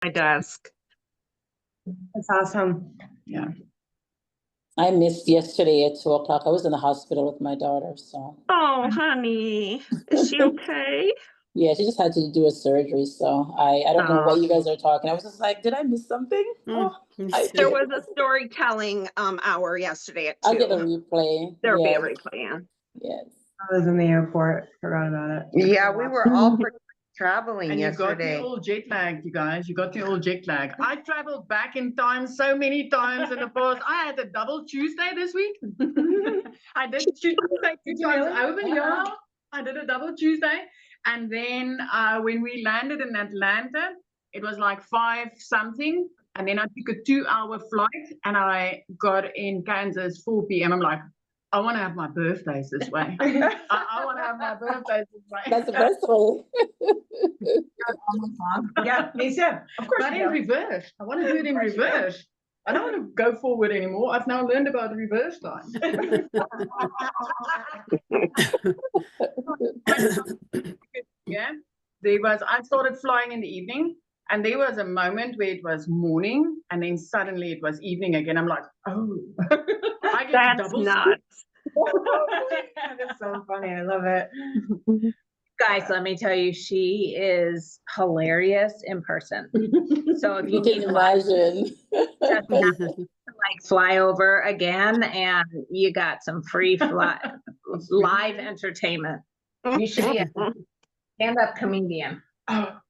my desk. That's awesome. Yeah. I missed yesterday at 2 o'clock. I was in the hospital with my daughter, so. Oh, honey, is she okay? Yeah, she just had to do a surgery, so I don't know what you guys are talking. I was just like, did I miss something? Oh, There was a storytelling hour yesterday at 2. I'll get a replay. There'll be a Yes. replay, yeah. Yes. I was in the airport. Forgot about it. Yeah, we were all traveling And yesterday. you got the old jet lag, you guys. You got the old jet lag. I traveled back in time so many times in the past. I had a double Tuesday this week. I did Tuesday 2 times over. Yeah, I did a double Tuesday. And then when we landed in Atlanta, it was like 5 something. And then I took a 2-hour flight and I got in Kansas 4 p.m. I'm like, I want to have my birthdays this way. I want to have my birthdays this way. That's the best way. Yeah, me too. Of course. But in reverse. I want to do it in reverse. I don't want to go forward anymore. I've now learned about reverse time. Yeah, I started flying in the evening, and there was a moment where it was morning, and then suddenly it was evening again. I'm like, oh, I get That's double nuts. That is so funny. I love it. Guys, let me tell you, she is hilarious in person. So if you You need can to watch, imagine. just have to, like fly over again, and you got some free live entertainment. You should be a stand-up comedian.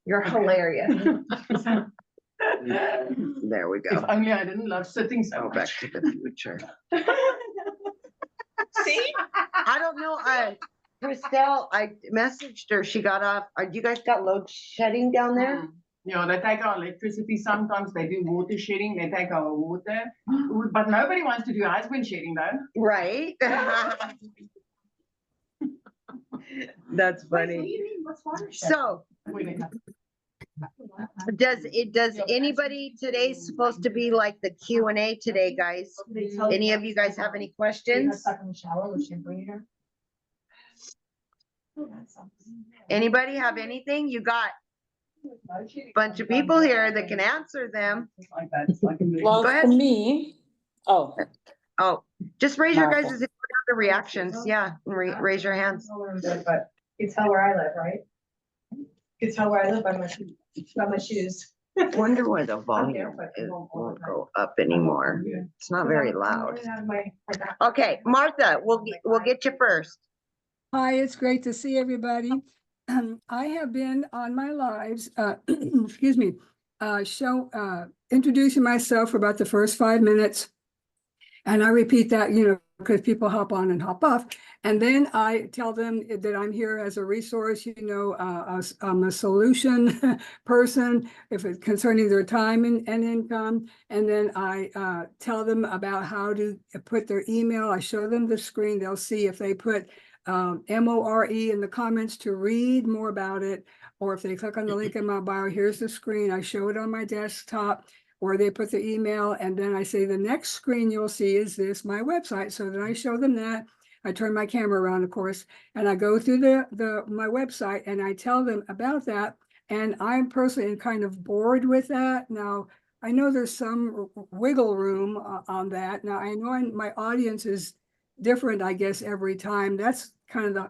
You're hilarious. There we If go. only I didn't love sitting so Go back much. to the future. See? I don't know. Christelle, I messaged her. She got off. You guys got load shedding down there? Yeah, they take our electricity. Sometimes they do water shedding. They take our water. But nobody wants to do husband shedding though. Right. That's What funny. do you mean? What's water shedding? So does anybody today's supposed to be like the Q&A today, guys? Any of you guys have any questions? Anybody have anything? You got a bunch of people here that can answer them. It's like that. It's like a movie. Well, Go ahead. for me, oh, Just raise your Martha. guys' the reactions. Yeah, raise your hands. But you tell where I live, right? You tell where I live by my shoes. Wonder why the volume won't go up anymore. It's not very loud. Okay, Martha, we'll get you first. Hi, it's great to see everybody. I have been on my lives, excuse me, introducing myself for about the first 5 minutes. And I repeat that, because people hop on and hop off. And then I tell them that I'm here as a resource, I'm a solution person if it's concerning their time and income. And then I tell them about how to put their email. I show them the screen. They'll see if they put MORE in the comments to read more about it, or if they click on the link in my bio, here's the screen. I show it on my desktop, or they put the email, and then I say the next screen you'll see is this, my website. So then I show them that. I turn my camera around, of course, and I go through my website and I tell them about that. And I'm personally kind of bored with that. Now, I know there's some wiggle room on that. Now, I know my audience is different, I guess, every time. That's kind of the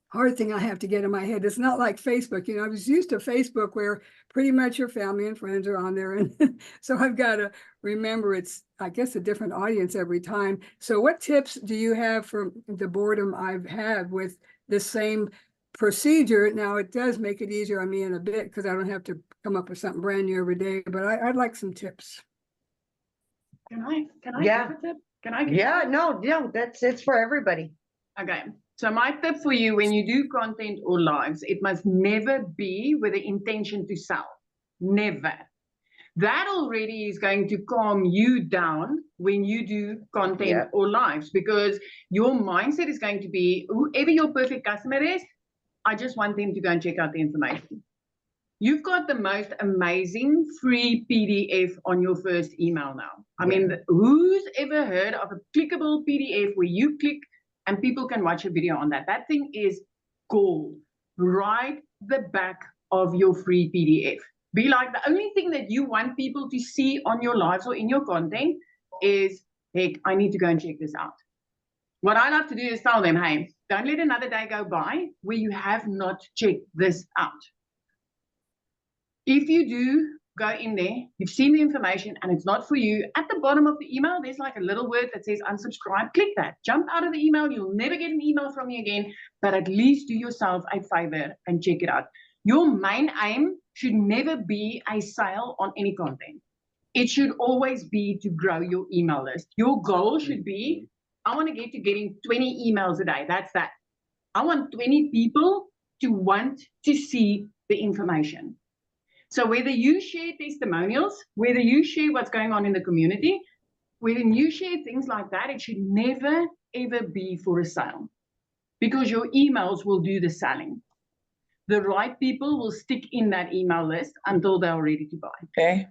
hard thing I have to get in my head. It's not like Facebook. I was used to Facebook where pretty much your family and friends are on there. And so I've got to remember it's, I guess, a different audience every time. So what tips do you have for the boredom I've had with the same procedure? Now, it does make it easier on me in a bit because I don't have to come up with something brand new every day, but I'd like some tips. Can I Yeah. give a tip? Can I give Yeah, no, it's for everybody. Okay, so my tip for you when you do content or lives, it must never be with the intention to sell. Never. That already is going to calm you down when you do content or lives, because your mindset is going to be, whoever your perfect customer is, I just want them to go and check out the information. You've got the most amazing free PDF on your first email now. I mean, who's ever heard of a clickable PDF where you click and people can watch a video on that? That thing is gold. Right the back of your free PDF. Be like, the only thing that you want people to see on your lives or in your content is, heck, I need to go and check this out. What I love to do is tell them, hey, don't let another day go by where you have not checked this out. If you do go in there, you've seen the information and it's not for you, at the bottom of the email, there's like a little word that says unsubscribe. Click that. Jump out of the email. You'll never get an email from me again, but at least do yourself a favor and check it out. Your main aim should never be a sale on any content. It should always be to grow your email list. Your goal should be, I want to get to getting 20 emails a day. That's that. I want 20 people to want to see the information. So whether you share testimonials, whether you share what's going on in the community, when you share things like that, it should never, ever be for a sale, because your emails will do the selling. The right people will stick in that email list until they're ready to buy. Okay.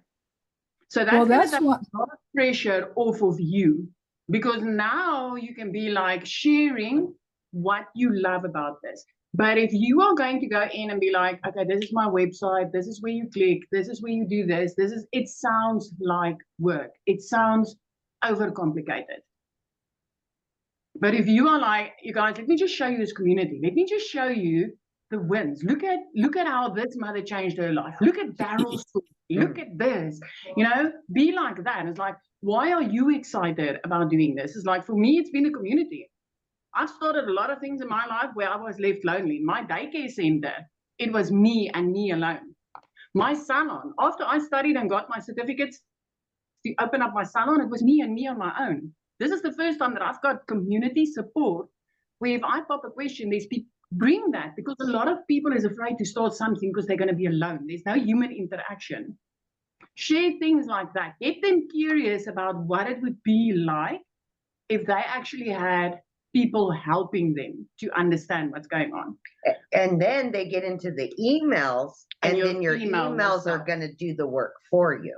So Well, that's that's a what, lot of pressure off of you, because now you can be like sharing what you love about this. But if you are going to go in and be like, okay, this is my website, this is where you click, this is where you do this, it sounds like work. It sounds overcomplicated. But if you are like, you guys, let me just show you this community. Let me just show you the wins. Look at how this mother changed her life. Look at Daryl's story. Look at this. You know, be like that. It's like, why are you excited about doing this? It's like, for me, it's been the community. I've started a lot of things in my life where I was left lonely. My daycare center, it was me and me alone. My salon, after I studied and got my certificates to open up my salon, it was me and me on my own. This is the first time that I've got community support, where if I pop a question, there's people bring that, because a lot of people is afraid to start something because they're going to be alone. There's no human interaction. Share things like that. Get them curious about what it would be like if they actually had people helping them to understand what's going on. And then they get into the emails, and then your email emails are yourself. going to do the work for you.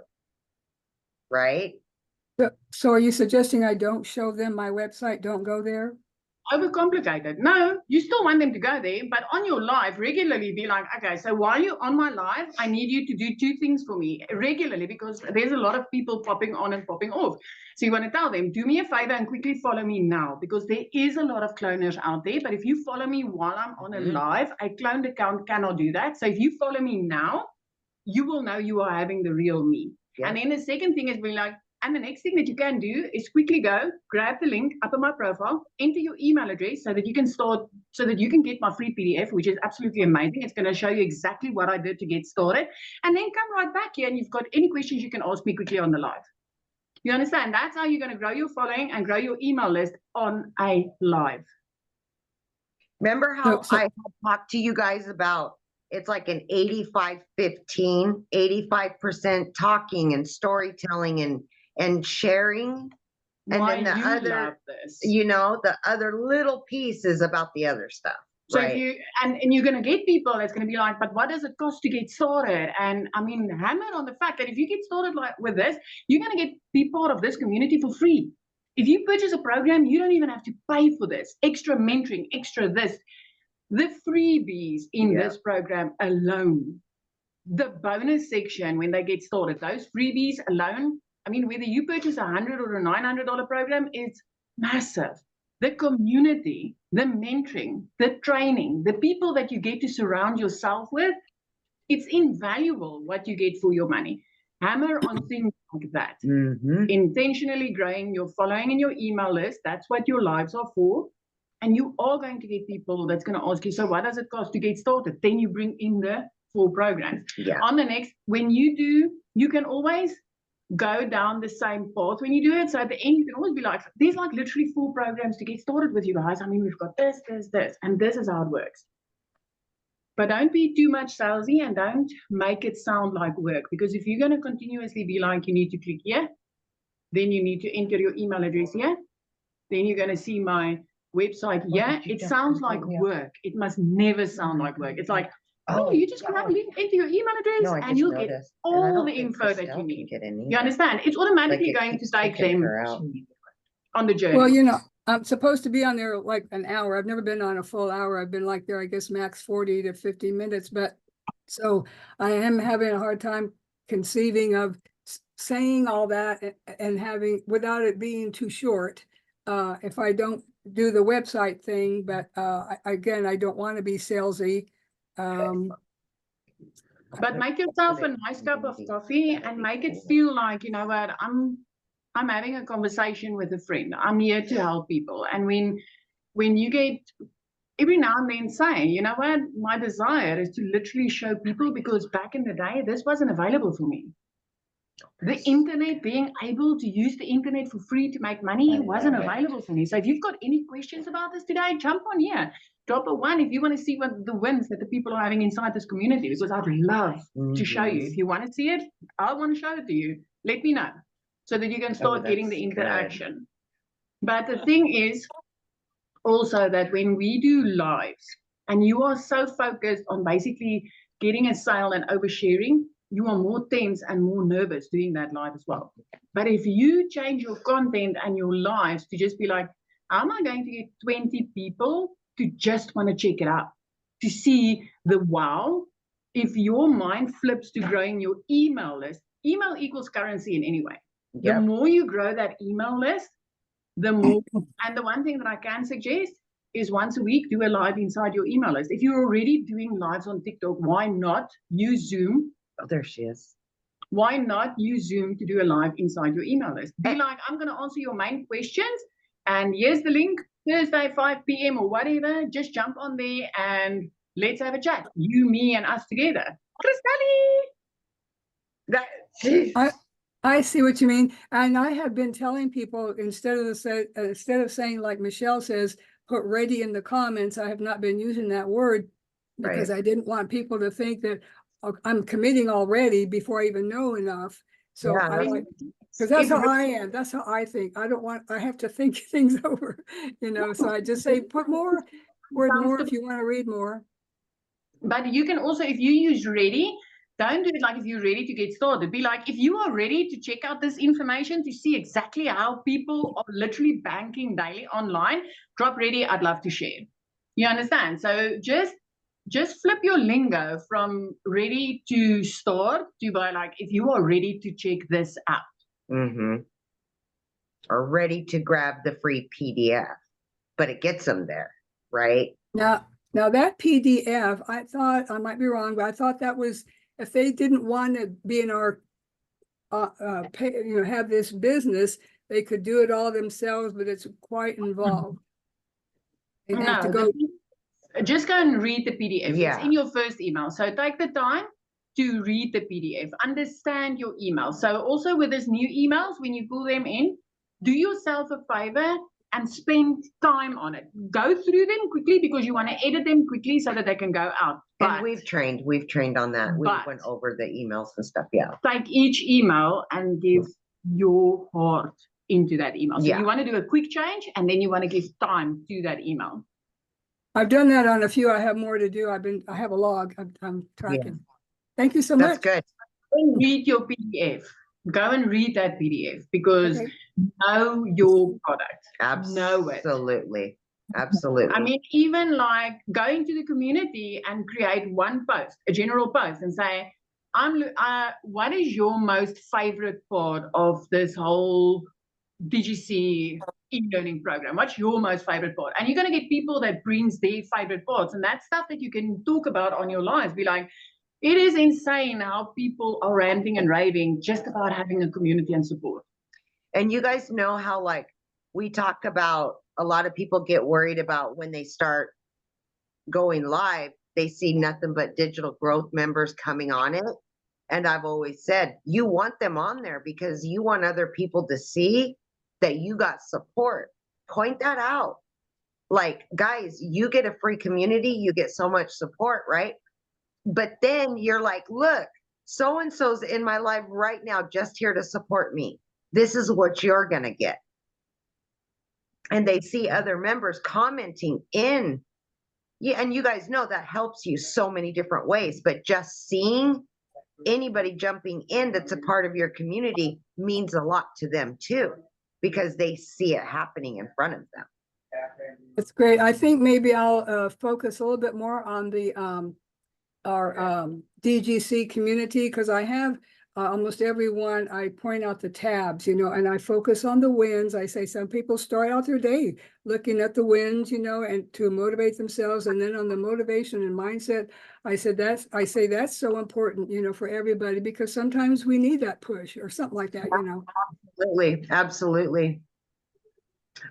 Right? so are you suggesting I don't show them my website? Don't go there? Overcomplicated. No, you still want them to go there, but on your live regularly be like, okay, so while you're on my live, I need you to do 2 things for me regularly, because there's a lot of people popping on and popping off. So you want to tell them, do me a favor and quickly follow me now, because there is a lot of cloners out there. But if you follow me while I'm on a live, a cloned account cannot do that. So if you follow me now, you will know you are having the real me. Yeah. And then the second thing is be like, and the next thing that you can do is quickly go, grab the link up on my profile, enter your email address so that you can start, so that you can get my free PDF, which is absolutely amazing. It's going to show you exactly what I did to get started. And then come right back here, and you've got any questions you can ask me quickly on the live. You understand? That's how you're going to grow your following and grow your email list on a live. Remember how So- I had talked to you guys about, it's like an 85-15, 85% talking and storytelling and sharing. And Why then the you other, love this. you know, the other little piece is about the other stuff. So right? if you and you're going to get people that's going to be like, but what does it cost to get started? And I mean, hammer on the fact that if you get started like with this, you're going to be part of this community for free. If you purchase a program, you don't even have to pay for this extra mentoring, extra this. The freebies in this program alone, the bonus section when they get started, those freebies alone, I mean, whether you purchase $100 or a $900 program, it's massive. The community, the mentoring, the training, the people that you get to surround yourself with, it's invaluable what you get for your money. Hammer on things like that. Intentionally growing your following in your email list. That's what your lives are for. And you are going to get people that's going to ask you, so what does it cost to get started? Then you bring in the full programs. Yeah. On the next, when you do, you can always go down the same path when you do it. So at the end, you can always be like, there's like literally 4 programs to get started with you guys. I mean, we've got this, and this is how it works. But don't be too much salesy and don't make it sound like work. Because if you're going to continuously be like, you need to click here, then you need to enter your email address here, then you're going to see my website here. It sounds like work. It must never sound like work. It's like, oh, you just grab link, enter your email address, and you'll get all the info that you need. You understand? It's automatically going to take them on the journey. Well, you know, I'm supposed to be on there like an hour. I've never been on a full hour. I've been like there, I guess, max 40 to 50 minutes, but So I am having a hard time conceiving of saying all that and having, without it being too short. If I don't do the website thing, but again, I don't want to be salesy. But make yourself a nice cup of coffee and make it feel like, you know what, I'm having a conversation with a friend. I'm here to help people. And when you get every now and then say, you know what, my desire is to literally show people, because back in the day, this wasn't available for me. The internet, being able to use the internet for free to make money, wasn't available for me. So if you've got any questions about this today, jump on here. Drop a 1 if you want to see what the wins that the people are having inside this community, because I'd love to show you. If you want to see it, I want to show it to you. Let me know so that you can start getting the interaction. But the thing is also that when we do lives and you are so focused on basically getting a sale and oversharing, you are more tense and more nervous doing that live as well. But if you change your content and your lives to just be like, how am I going to get 20 people to just want to check it out, to see the wow? If your mind flips to growing your email list, email equals currency in any way. The more you grow that email list, the more. And the one thing that I can suggest is once a week, do a live inside your email list. If you're already doing lives on TikTok, why not use Zoom? Oh, there she is. Why not use Zoom to do a live inside your email list? Be like, I'm going to answer your main questions, and here's the link, Thursday, 5 p.m. or whatever. Just jump on there and let's have a chat. You, me, and us together. Crystalli! I see what you mean. And I have been telling people, instead of saying like Michelle says, put ready in the comments, I have not been using that word because I didn't want people to think that I'm committing already before I even know enough. So because that's how I am. That's how I think. I have to think things over, so I just say, put more if you want to read more. But you can also, if you use ready, don't do it like if you're ready to get started. Be like, if you are ready to check out this information to see exactly how people are literally banking daily online, drop ready, I'd love to share. You understand? So just flip your lingo from ready to start to by like, if you are ready to check this out. Or ready to grab the free PDF, but it gets them there, right? Now that PDF, I thought, I might be wrong, but I thought that was, if they didn't want to be in our, have this business, they could do it all themselves, but it's quite involved. They have to go. Just go and read the PDF. Yeah. It's in your first email. So take the time to read the PDF, understand your email. So also with these new emails, when you pull them in, do yourself a favor and spend time on it. Go through them quickly because you want to edit them quickly so that they can go out. And we've trained on that. We went over the emails and stuff. Yeah. Take each email and give your heart into that email. So you want to do a quick change and then you want to give time to that email. I've done that on a few. I have more to do. I have a log. I'm tracking. Yeah. Thank you so much. That's good. Read your PDF. Go and read that PDF because know your product. Absolutely. Absolutely. I mean, even like going to the community and create one post, a general post, and say, what is your most favorite part of this whole DGC e-learning program? What's your most favorite part? And you're going to get people that brings their favorite parts, and that's stuff that you can talk about on your lives. Be like, it is insane how people are ranting and raving just about having a community and support. And you guys know how, like, we talk about, a lot of people get worried about when they start going live, they see nothing but digital growth members coming on it. And I've always said, you want them on there because you want other people to see that you got support. Point that out. Like, guys, you get a free community, you get so much support, right? But then you're like, look, so-and-so's in my life right now, just here to support me. This is what you're going to get. And they see other members commenting in. Yeah, and you guys know that helps you so many different ways. But just seeing anybody jumping in that's a part of your community means a lot to them too, because they see it happening in front of them. That's great. I think maybe I'll focus a little bit more on the DGC community, because I have almost everyone, I point out the tabs, and I focus on the wins. I say some people start out their day looking at the wins, and to motivate themselves. And then on the motivation and mindset, I say that's so important, for everybody, because sometimes we need that push or something like that. Absolutely, absolutely.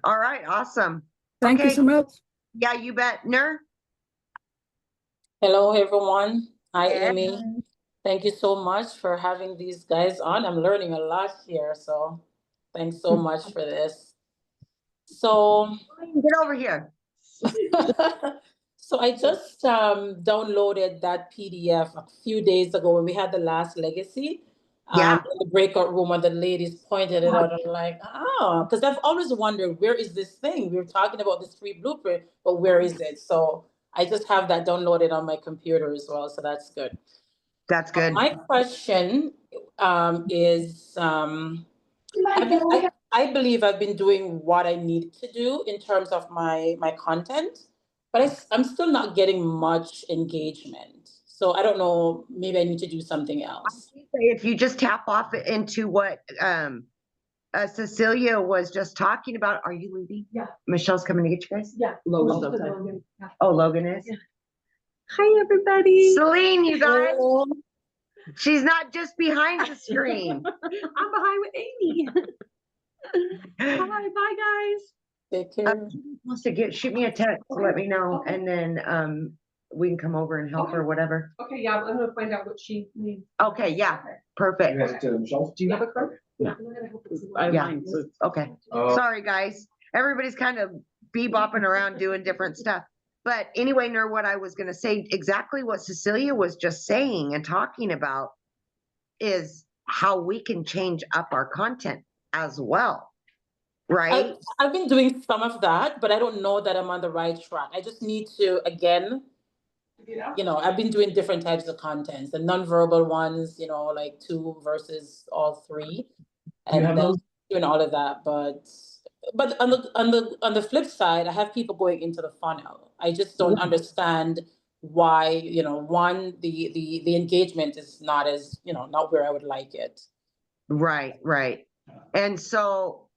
All right, awesome. Thank you Okay. so much. Yeah, you bet. Ner? Hello, everyone. Hi, Yeah. Amy. Thank you so much for having these guys on. I'm learning a lot here, so thanks so much for this. So, Get over here. so I just downloaded that PDF a few days ago when we had the last legacy. Yeah. In the breakout room, and the ladies pointed it out. I'm like, oh, because I've always wondered, where is this thing? We were talking about this free blueprint, but where is it? So I just have that downloaded on my computer as well, so that's good. That's good. My question is, I believe I've been doing what I need to do in terms of my content, but I'm still not getting much engagement. So I don't know, maybe I need to do something else. If you just tap off into what Cecilia was just talking about, are you leaving? Yeah. Michelle's coming to get you guys? Yeah. Logan's Oh, outside. Logan, yeah. Oh, Logan is? Yeah. Hi, everybody. Celine, you guys. Hello. She's not just behind the screen. I'm behind with Amy. Hi, bye, guys. Take care. Wants to shoot me a text, let me know, Okay. and then we can come over and help Okay. or whatever. Okay, yeah, I'm gonna find out what she needs. Okay, yeah, perfect. Do you have a card? Yeah. I have Yeah. mine, so Okay, sorry, guys. Everybody's kind of bebopping around doing different stuff. But anyway, Ner, what I was gonna say, exactly what Cecilia was just saying and talking about is how we can change up our content as well, right? I've been doing some of that, but I don't know that I'm on the right track. I just need to, again, I've been doing different types of contents, the nonverbal ones, like 2 versus all 3, and then doing all of that. But on the flip side, I have people going into the funnel. I just don't understand why, one, the engagement is not as, not where I would like it. Right, right. And so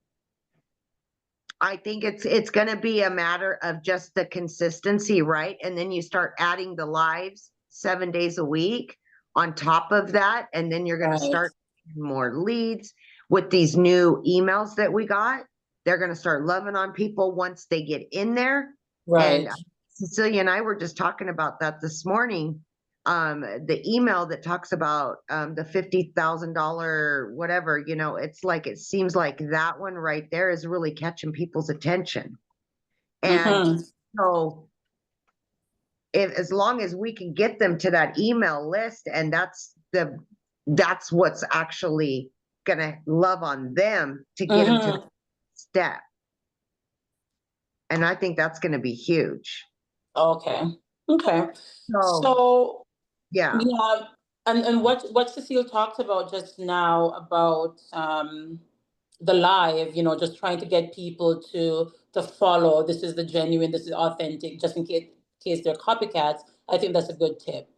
I think it's going to be a matter of just the consistency, right? And then you start adding the lives 7 days a week on top of that. And then you're going to start more leads with these new emails that we got. They're going to start loving on people once they get in there. Right. And Cecilia and I were just talking about that this morning. The email that talks about the $50,000 whatever, it's like, it seems like that one right there is really catching people's attention. And so as long as we can get them to that email list, and that's what's actually gonna love on them to get them to the step. And I think that's gonna be huge. Okay. So yeah. And what Cecile talked about just now about the live, just trying to get people to follow. This is the genuine, this is authentic, just in case they're copycats. I think that's a good tip.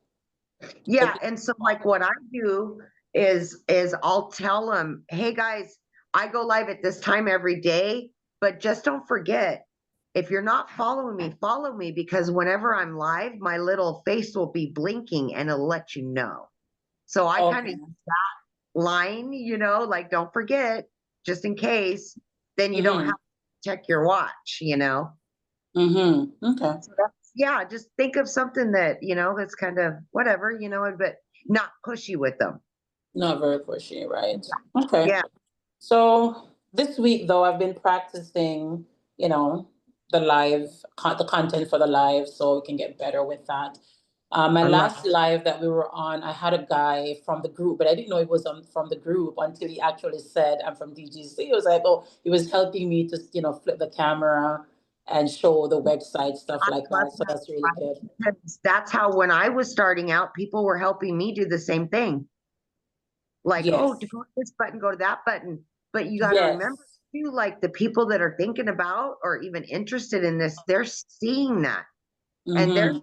Yeah, and so like what I do is I'll tell them, hey guys, I go live at this time every day, but just don't forget, if you're not following me, follow me, because whenever I'm live, my little face will be blinking and it'll let you know. So I kind of use that line, like don't forget, just in case, then you don't have to check your watch, Okay. So yeah, just think of something that, that's kind of whatever, but not pushy with them. Not very pushy, right? Okay. Yeah. So this week, though, I've been practicing, the content for the live, so we can get better with that. My last live that we were on, I had a guy from the group, but I didn't know it was from the group until he actually said, I'm from DGC. He was like, oh, he was helping me to, flip the camera and show the website, stuff like that. So that's really good. That's how, when I was starting out, people were helping me do the same thing. Like, oh, to go to this button, go to that button. But you got to remember too, like the people that are thinking about or even interested in this, they're seeing that. And they're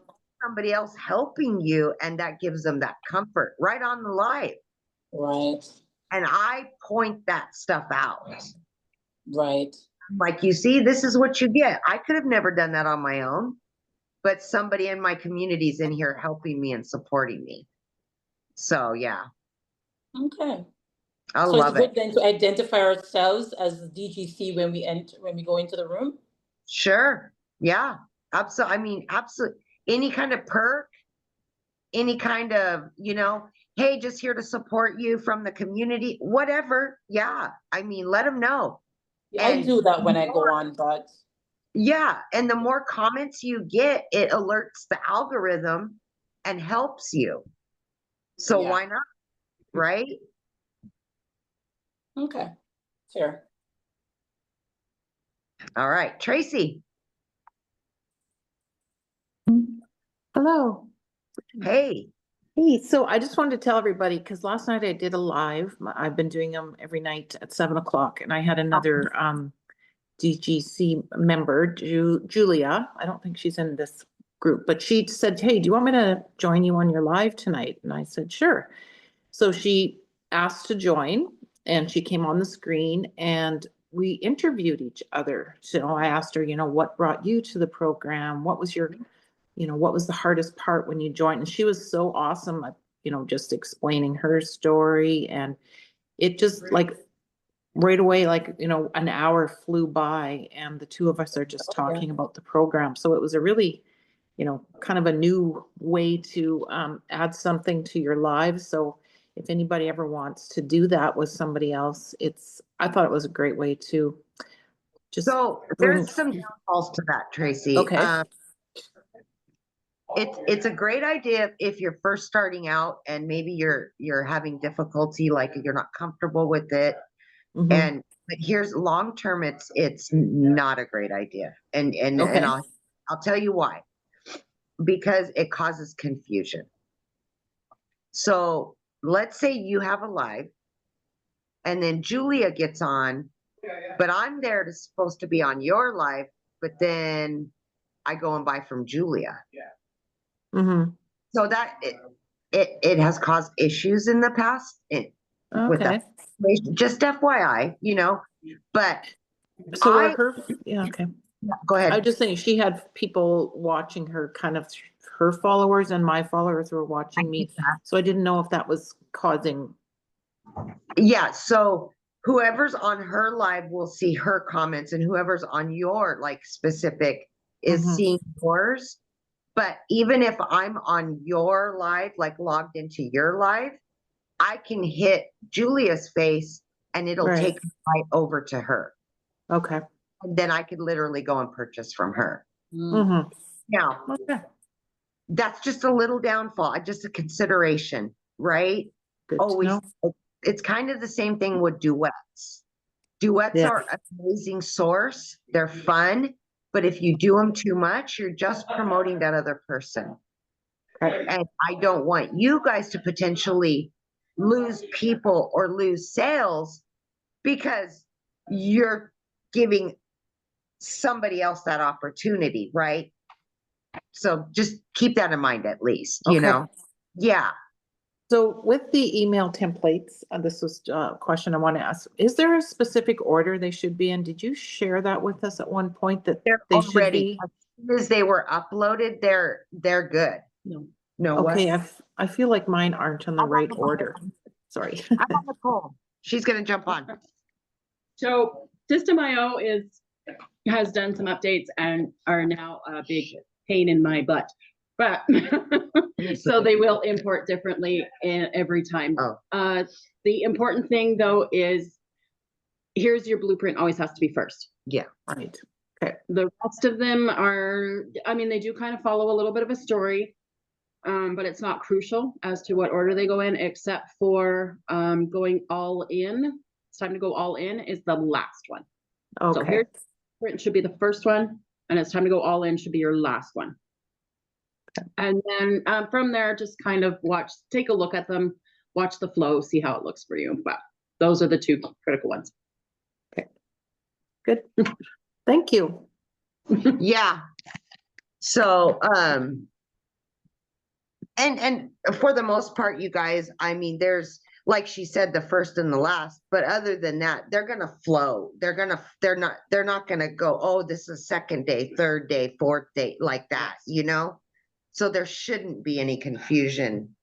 somebody else helping you, and that gives them that comfort right on the live. Right, And I point that stuff out. right. Like, you see, this is what you get. I could have never done that on my own, but somebody in my community's in here helping me and supporting me. So yeah, Okay. I So it's love it. good then to identify ourselves as DGC when we enter, when we go into the room? Sure. Yeah. Absolutely. I mean, absolutely. Any kind of perk, any kind of, hey, just here to support you from the community, whatever. Yeah. I mean, let them know. I And do that when I go on, but yeah. And the more comments you get, it alerts the algorithm and helps you. So Yeah. why not? Right? okay, sure. All right. Tracy. Hello. Hey. Hey, so I just wanted to tell everybody, because last night I did a live. I've been doing them every night at 7 o'clock, and I had another DGC member, Julia. I don't think she's in this group, but she said, "Hey, do you want me to join you on your live tonight?" And I said, "Sure." So she asked to join, and she came on the screen, and we interviewed each other. So I asked her, what brought you to the program? What was your what was the hardest part when you joined? And she was so awesome at, just explaining her story. And it just like right away, like, an hour flew by, and the two of us are just talking about the program. So it was a really, kind of a new way to add something to your lives. So if anybody ever wants to do that with somebody else, I thought it was a great way to just So bring. there's some downfalls to that, Tracy. Okay. It's a great idea if you're first starting out and maybe you're having difficulty, like you're not comfortable with it. Mhm. But here's long term, it's not a great idea. And Okay. I'll tell you why. Because it causes confusion. So let's say you have a live and then Julia gets on, but I'm there to supposed to be on your live, but then I go and buy from Julia. Mhm. So that it has caused issues in the past with Okay. that. Just FYI, but So I- are her, yeah, okay. go I ahead. was just saying, she had people watching her, kind of her followers, and my followers were watching me. So I didn't know if that was causing. Yeah, so whoever's on her live will see her comments, and whoever's on your like specific is Mhm. seeing yours. But even if I'm on your live, like logged into your live, I can hit Julia's face and it'll Right. take me right over to her. Okay. And then I could literally go and purchase from her. Mhm. Now, Okay. that's just a little downfall, just a consideration, right? Good to Always, know. it's kind of the same thing with duets. Duets Yeah. are an amazing source. They're fun, but if you do them too much, you're just promoting that other person. Okay. And I don't want you guys to potentially lose people or lose sales because you're giving somebody else that opportunity, right? So just keep that in mind at least, Okay. Yeah. So with the email templates, this was a question I want to ask. Is there a specific order they should be in? Did you share that with us at one point, that They're they should already, be? as soon as they were uploaded, they're good. No, what? Okay, I feel like mine aren't in the right order. Sorry. How about Nicole? She's gonna jump on. So System.io has done some updates and are now a big pain in my butt. But so they will import differently every time. Oh. The important thing though is here's your blueprint always has to be first. Yeah. Right. Okay. The rest of them are, I mean, they do kind of follow a little bit of a story, but it's not crucial as to what order they go in, except for going all in. It's time to go all in is the last one. So Okay. here's it should be the first one, and it's time to go all in should be your last one. And then from there, just kind of take a look at them, watch the flow, see how it looks for you. But those are the two critical ones. Okay. Good. Thank you. Yeah. So, And for the most part, you guys, I mean, there's, like she said, the first and the last, but other than that, they're gonna flow. They're not gonna go, oh, this is second day, third day, fourth day, like that, you know? So there shouldn't be any confusion.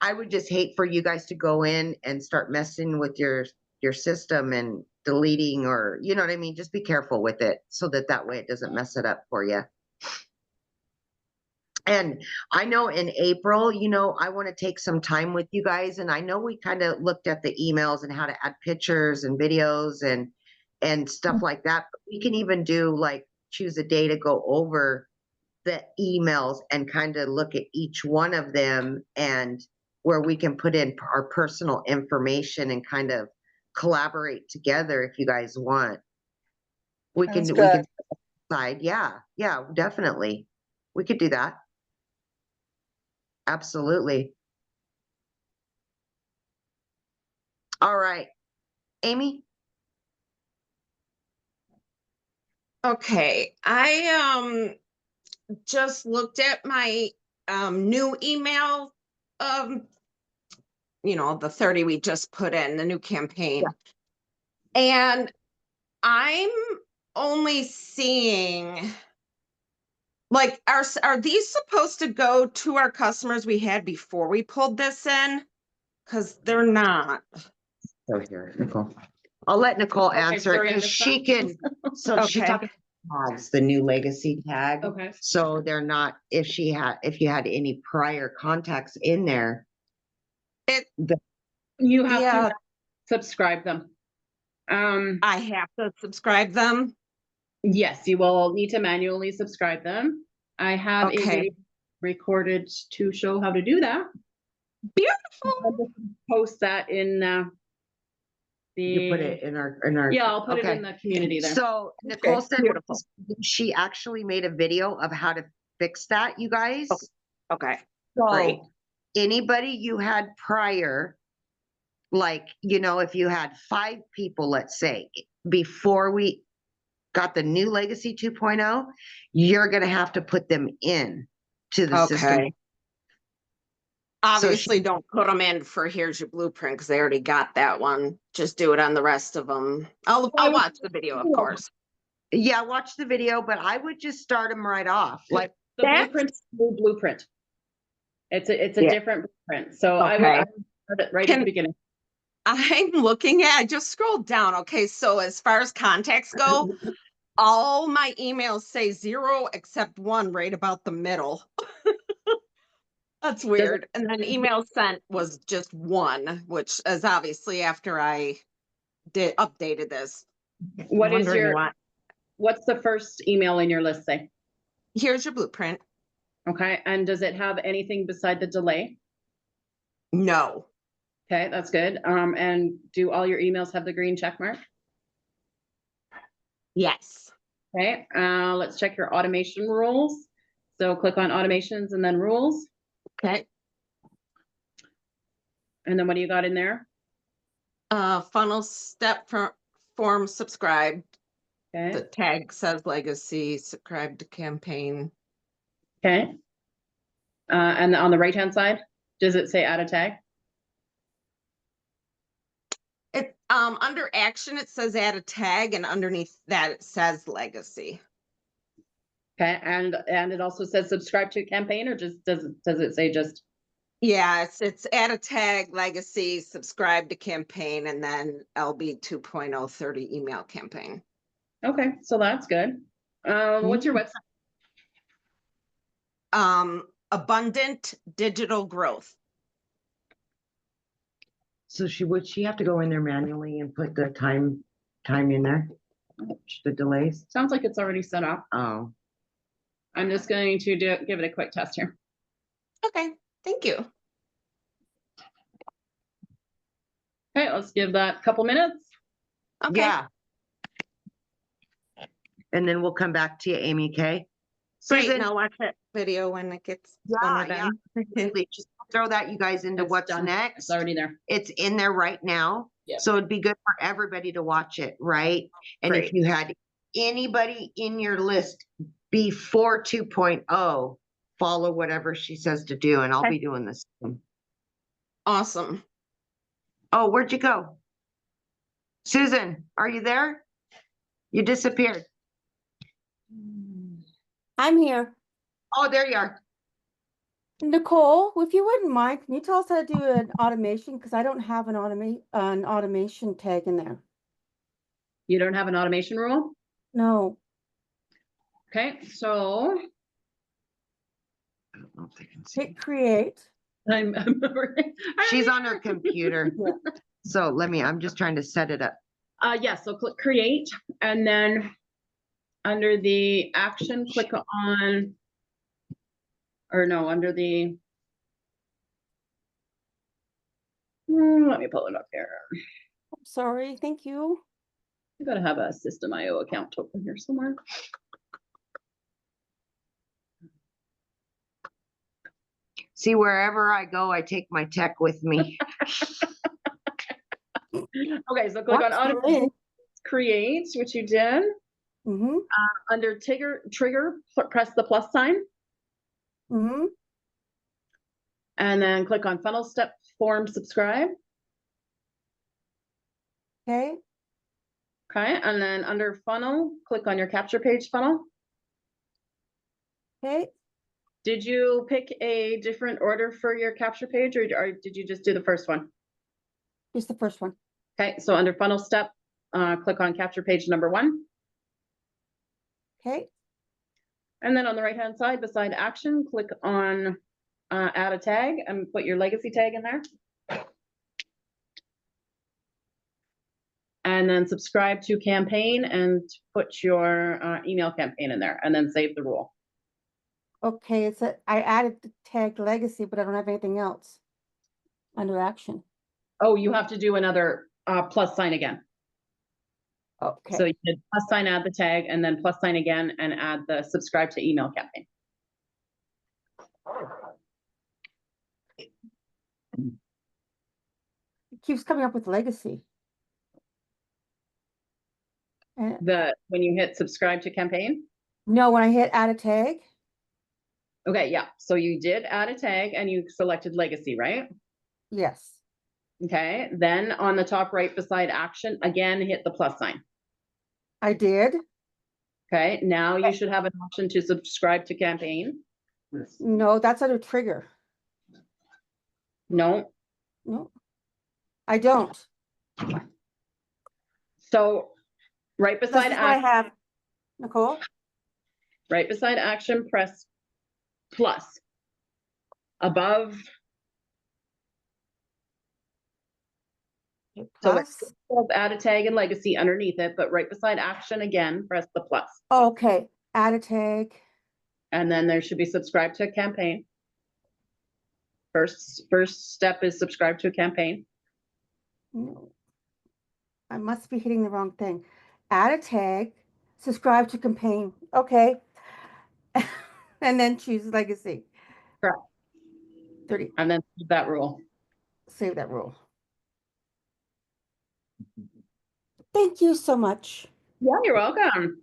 I would just hate for you guys to go in and start messing with your system and deleting, or, you know what I mean? Just be careful with it so that way it doesn't mess it up for you. And I know in April, you know, I want to take some time with you guys. And I know we kind of looked at the emails and how to add pictures and videos and stuff like that. But we can even do like choose a day to go over the emails and kind of look at each one of them, and where we can put in our personal information and kind of collaborate together if you guys want. We can decide. Yeah, definitely. We could do that. Absolutely. All right. Amy? Okay, I just looked at my new email, you know, the 30 we just put in, the new campaign. And I'm only seeing, like, are these supposed to go to our customers we had before we pulled this in? Because they're not. So here, Nicole. I'll let Nicole answer it sorry, I because missed she can, so she Okay. talked about tags, the new legacy tag. Okay. So they're not, if you had any prior contacts in there. You have Yeah. to subscribe them. I have to subscribe them. Yes, you will need to manually subscribe them. I have a Okay. video recorded to show how to do that. Beautiful. I'll just post that in You put it in our. Yeah, I'll put it okay. in the community there. So Nicole said beautiful. she actually made a video of how to fix that, you guys. Okay. So Great. anybody you had prior, like, you know, if you had 5 people, let's say, before we got the new Legacy 2.0, you're going to have to put them in to the system. Okay. Obviously, don't put them in for Here's Your Blueprint because they already got that one. Just do it on the rest of them. I'll watch the video, of course. Yeah, watch the video, but I would just start them right off. Like The blueprint's the blueprint. It's a different blueprint. So I would start it right at the beginning. I'm looking at, I just scrolled down. Okay, so as far as contacts go, all my emails say 0 except 1 right about the middle. That's weird. And then email sent was just 1, which is obviously after I updated this. What is what's the first email in your list say? Here's Your Blueprint. Okay, and does it have anything beside the delay? No. Okay, that's good. And do all your emails have the green check mark? Yes. Okay, let's check your automation rules. So click on automations and then rules. Okay. And then what do you got in there? Funnel step form subscribed. Okay. The tag says legacy, subscribe to campaign. Okay. And on the right-hand side, does it say add a tag? It under action it says add a tag, and underneath that it says legacy. Okay, and it also says subscribe to a campaign, or just does it say just? Yeah, it's add a tag, legacy, subscribe to campaign, and then LB 2.0 30 email campaign. Okay, so that's good. What's your website? Abundant Digital Growth. So would she have to go in there manually and put the time in there? The delays? Sounds like it's already set up. Oh. I'm just going to give it a quick test here. Okay, thank you. Okay, let's give that a couple minutes. Okay. Yeah. And then we'll come back to you, Amy, okay? Great, Susan? and I'll watch that video when it gets when we're done. Absolutely. Just throw that, you guys, into It's what's done. next. It's already there. It's in there right now. Yeah. So it'd be good for everybody to watch it, right? And if Great. you had anybody in your list before 2.0, follow whatever she says to do, and I'll be doing this. Awesome. Oh, where'd you go? Susan, are you there? You disappeared. I'm here. Oh, there you are. Nicole, if you wouldn't mind, can you tell us how to do an automation? Because I don't have an automation tag in there. You don't have an automation rule? No. Okay, so I don't know if they can see. Hit create. I'm She's on her computer. So I'm just trying to set it up. yeah, so click create, and then under the action, click on, or no, under the, let me pull it up here. Sorry, thank you. You gotta have a System IO account open here somewhere. See, wherever I go, I take my tech with me. Okay, so click on auto create, which you did. Mm-hmm. Under trigger, press the plus sign. Mm-hmm. And then click on funnel step form subscribe. Okay. Okay, and then under funnel, click on your capture page funnel. Okay. Did you pick a different order for your capture page, or did you just do the first one? Just the first one. Okay, so under funnel step, click on capture page number 1. Okay. And then on the right-hand side, beside action, click on add a tag and put your legacy tag in there. And then subscribe to campaign and put your email campaign in there, and then save the rule. Okay, I added the tag legacy, but I don't have anything else under action. Oh, you have to do another plus sign again. Okay. So you did plus sign, add the tag, and then plus sign again and add the subscribe to email campaign. It keeps coming up with legacy. When you hit subscribe to campaign? No, when I hit add a tag. Okay, yeah. So you did add a tag and you selected legacy, right? Yes. Okay. Then on the top right beside action, again, hit the plus sign. I did. Okay. Now you should have an option to subscribe to campaign. No, that's under trigger. No. No, I don't. So right This beside is what I action, have, Nicole. right beside action, press plus. Above. So it says add a tag and legacy underneath it, but right beside action again, press the plus. Okay, add a tag. And then there should be subscribe to a campaign. First step is subscribe to a campaign. No, I must be hitting the wrong thing. Add a tag, subscribe to campaign. Okay. And then choose legacy. Correct. 30. And then save that rule. Save that rule. Thank you so much. Yeah, you're welcome.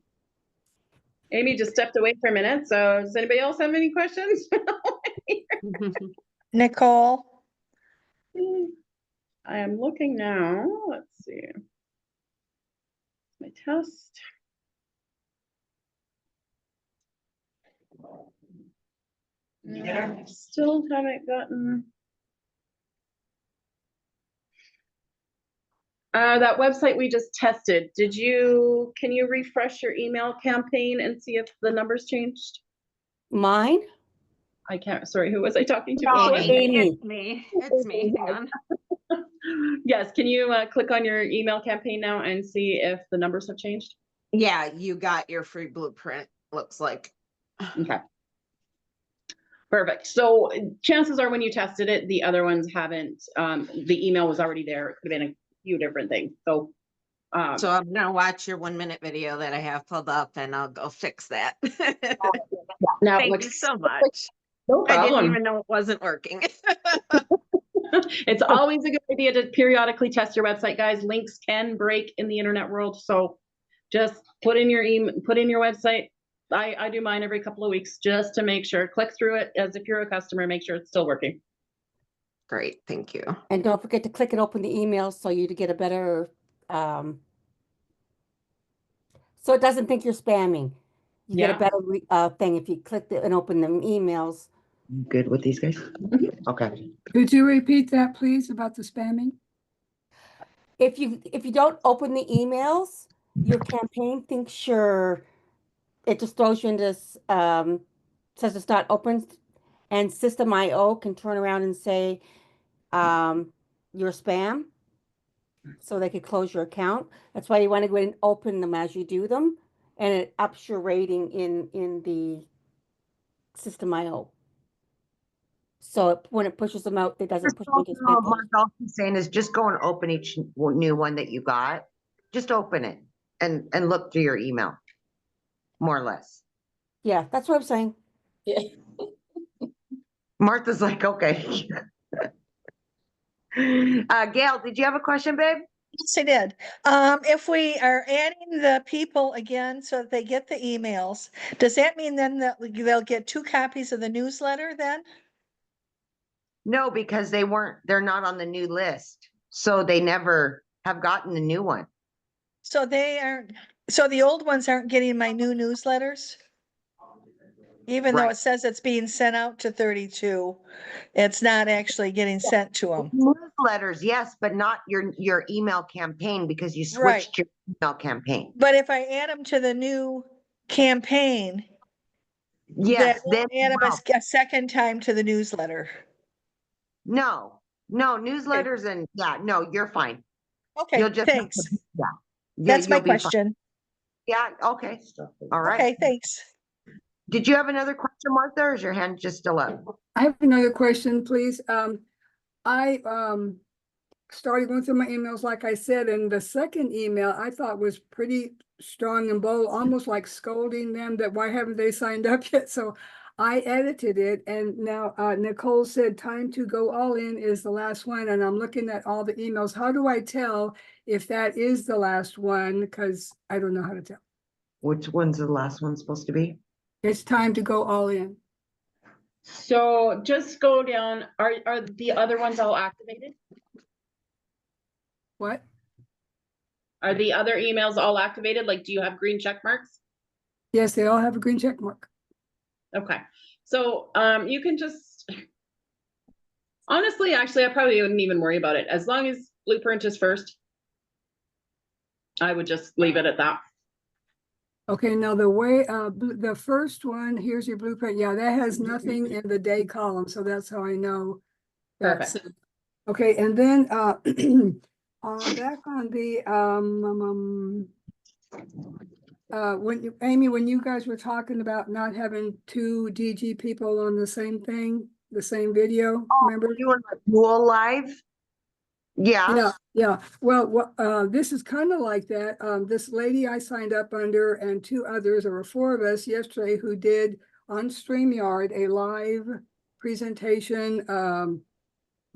Amy just stepped away for a minute. So does anybody else have any questions? Nicole, I am looking now. Let's see. My test. Still haven't gotten. That website we just tested, can you refresh your email campaign and see if the numbers changed? Mine? I can't, sorry, who was I talking to? No, before? Amy. it's me. It's me. Hang on. Yes, can you click on your email campaign now and see if the numbers have changed? Yeah, you got your free blueprint, looks like. Okay. Perfect. So chances are when you tested it, the other ones haven't, the email was already there. It could have been a few different things. So So I'm gonna watch your 1-minute video that I have pulled up and I'll go fix that. now it Thank looks you so much. no I didn't problem. even know it wasn't working. It's always a good idea to periodically test your website, guys. Links can break in the internet world. So just put in your email, put in your website, I do mine every couple of weeks just to make sure, click through it as if you're a customer, make sure it's still working. Great, thank you. And don't forget to click and open the emails so you to get a better, so it doesn't think you're spamming. You get a Yeah. better thing if you click and open them emails. Good with these guys? Okay. Could you repeat that, please, about the spamming? If you don't open the emails, your campaign thinks it just throws you into this, says it's not open, and System.io can turn around and say you're spam, so they could close your account. That's why you want to go ahead and open them as you do them, and it ups your rating in the System.io. So when it pushes them out, it doesn't push them into spam. Mark, all I'm saying is just go and open each new one that you got. Just open it and look through your email, more or less. Yeah, that's what I'm saying. Yeah. Martha's like, okay. Gail, did you have a question, babe? Yes, I did. If we are adding the people again so that they get the emails, does that mean then that they'll get 2 copies of the newsletter then? No, because they're not on the new list. So they never have gotten the new one. So the old ones aren't getting my new newsletters? Even though Right. it says it's being sent out to 32, it's not actually getting sent to them. Newsletters, yes, but not your email campaign because you Right. switched your email campaign. But if I add them to the new campaign, Yes, then add them well, a second time to the newsletter. no, newsletters and no, you're fine. Okay, You'll just have thanks. to- yeah. That's my you'll be fine. question. Yeah, okay. All right. Okay, thanks. Did you have another question, Martha, or is your hand just still up? I have another question, please. I started going through my emails, like I said, and the second email I thought was pretty strong and bold, almost like scolding them that why haven't they signed up yet? So I edited it, and now Nicole said time to go all in is the last one, and I'm looking at all the emails. How do I tell if that is the last one? Because I don't know how to tell. Which one's the last one supposed to be? It's time to go all in. So just go down, are the other ones all activated? What? Are the other emails all activated? Like, do you have green check marks? Yes, they all have a green check mark. Okay, so you can just, honestly, actually, I probably wouldn't even worry about it. As long as Blueprint is first, I would just leave it at that. Okay, now the way, the first one, here's your blueprint. Yeah, that has nothing in the day column, so that's how I know. That's Perfect. okay, and then back on the when Amy, when you guys were talking about not having 2 DG people on the same thing, the same video, remember? You were like dual live? Yeah. Yeah. Well, this is kind of like that. This lady I signed up under and 2 others, there were 4 of us yesterday who did on StreamYard a live presentation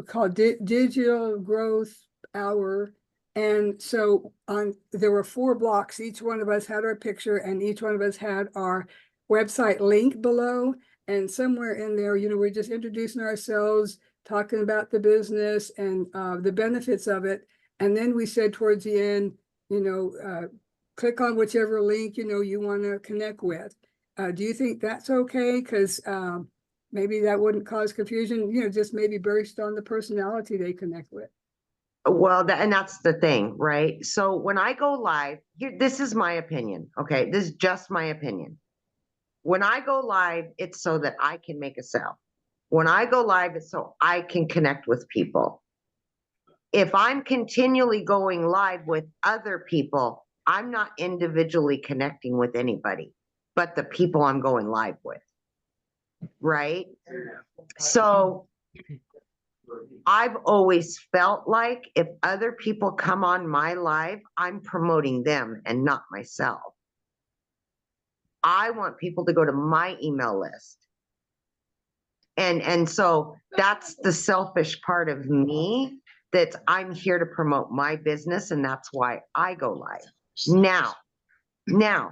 called Digital Growth Hour. And so there were 4 blocks. Each one of us had our picture and each one of us had our website link below. And somewhere in there, we're just introducing ourselves, talking about the business and the benefits of it. And then we said towards the end, click on whichever link, you want to connect with. Do you think that's okay? Because maybe that wouldn't cause confusion, just maybe based on the personality they connect with. Well, and that's the thing, right? So when I go live, this is my opinion. Okay. This is just my opinion. When I go live, it's so that I can make a sale. When I go live, it's so I can connect with people. If I'm continually going live with other people, I'm not individually connecting with anybody, but the people I'm going live with. Right? So I've always felt like if other people come on my live, I'm promoting them and not myself. I want people to go to my email list. And so that's the selfish part of me, that I'm here to promote my business, and that's why I go live. Now, Now,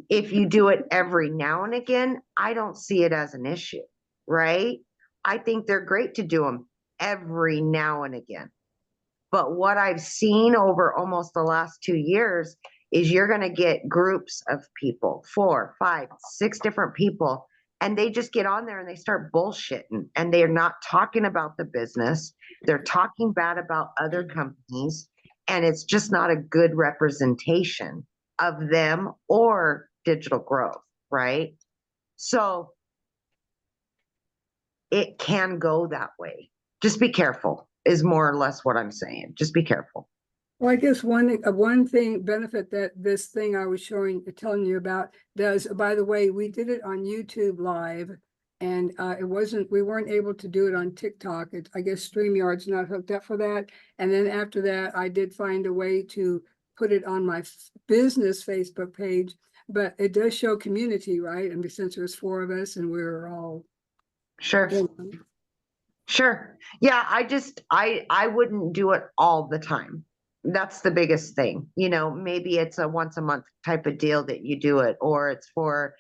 if you do it every now and again, I don't see it as an issue, right? I think they're great to do them every now and again. But what I've seen over almost the last 2 years is you're going to get groups of people, 4, 5, 6 different people, and they just get on there and they start bullshitting, and they're not talking about the business. They're talking bad about other companies, and it's just not a good representation of them or digital growth, right? So it can go that way. Just be careful is more or less what I'm saying. Just be careful. Well, I guess one thing benefit that this thing I was telling you about does, by the way, we did it on YouTube Live, and we weren't able to do it on TikTok. I guess StreamYard's not hooked up for that. And then after that, I did find a way to put it on my business Facebook page, but it does show community, right? And since there's 4 of us and we're all. Sure. Sure. Yeah, I wouldn't do it all the time. That's the biggest thing. You know, maybe it's a once a month type of deal that you do it, or it's for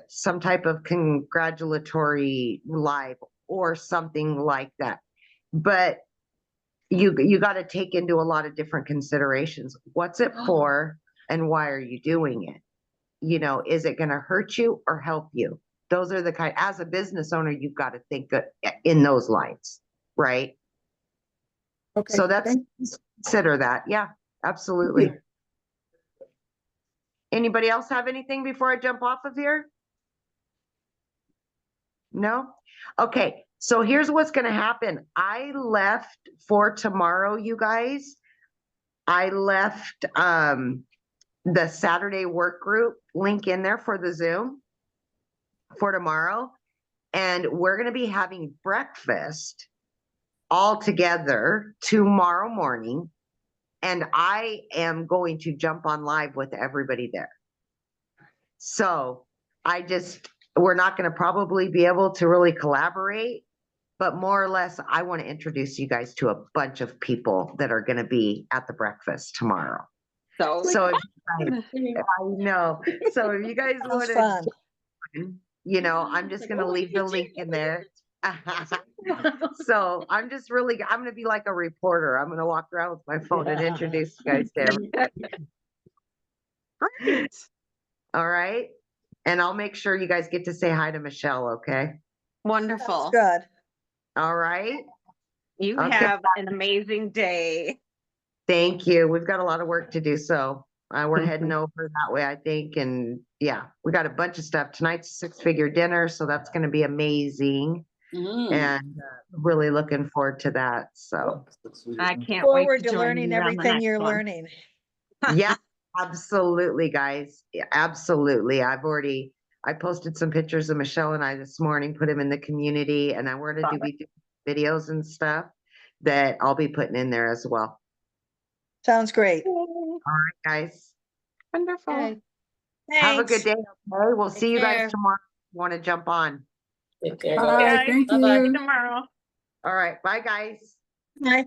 some type of congratulatory live or something like that. But you got to take into a lot of different considerations. What's it for and why are you doing it? You know, is it going to hurt you or help you? Those are the kind, as a business owner, you've got to think in those lines, right? Okay. So that's, consider that. Yeah, absolutely. Anybody else have anything before I jump off of here? No? Okay, so here's what's going to happen. I left for tomorrow, you guys. I left the Saturday work group link in there for the Zoom for tomorrow. And we're going to be having breakfast all together tomorrow morning. And I am going to jump on live with everybody there. So we're not going to probably be able to really collaborate, but more or less, I want to introduce you guys to a bunch of people that are going to be at the breakfast tomorrow. So if I know. So if you guys want to, you know, I'm just going to leave the link in there. So I'm going to be like a reporter. I'm going to walk around with my phone and introduce you guys to everybody. All right. And I'll make sure you guys get to say hi to Michelle. Okay. Wonderful. Good. All right. You have an amazing day. Thank you. We've got a lot of work to do. So we're heading over that way, I think. And yeah, we got a bunch of stuff. Tonight's a 6-figure dinner. So that's going to be amazing. And really looking forward to that. So I can't Forward wait to join learning you on the everything next you're one. learning. yeah, absolutely, guys. Yeah, absolutely. I posted some pictures of Michelle and I this morning, put them in the community, and we're going to be doing videos and stuff that I'll be putting in there as well. Sounds great. All right, guys. Wonderful. Okay. Have a good Thanks. day. Okay, we'll see you guys care. tomorrow. If you want to jump on? Take care, All guys. right, thank See you. you tomorrow. All right, bye, guys. Bye.